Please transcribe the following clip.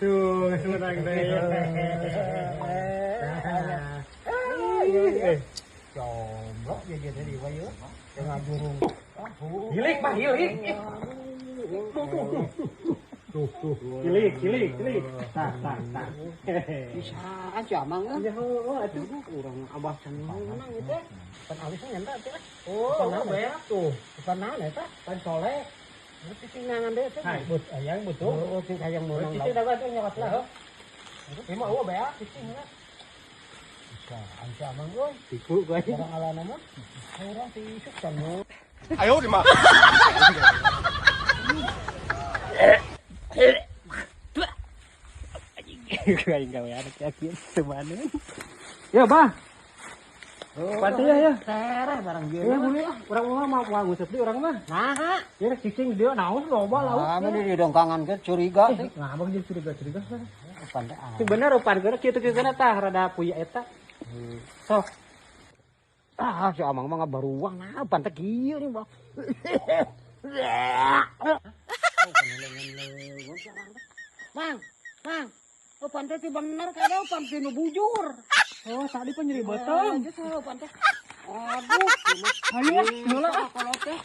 Tuh, senang deh. Combro jadi di bayu. Dengan burung. Gilik, Pak, gilik. Tuh. Gilik. Tak. Bisa aja mang. Ya, atuh. Urang abah senang itu. Pan alisnya nyanda teh. Oh, beak tuh. Bukan naon eta? Pan soleh. Itu singangan deh tuh. Hai, ayang betul. Oh, sing hayang menang. Itu dah tuh nyawas lah. Ini mah beak cicing lah. Bisa, anca mang euy. Tiku gua aja. Orang alana mah. Orang tisuk kan mah. 哎呦我的妈！ Kayak gawe anak yakin semana. Ya, Bah. Pati ya. Sereh barang dia. Ya boleh lah. Orang mah mau ngusep di orang mah. Nah, Ya cicing dia naon loba laut. ah, di dongkangan ke curiga sih. Nah, abang jadi curiga. Pandai. Sing bener rupan geura kitu-kitu tah rada puya eta. Sok. Si Amang mah ngabaruang nah pan teh kieu nih, Bang. Mang. Oh pantai teh bener kada pantai nu bujur. Oh, tadi penyeri botol. Aduh, ayo, heula kalau teh.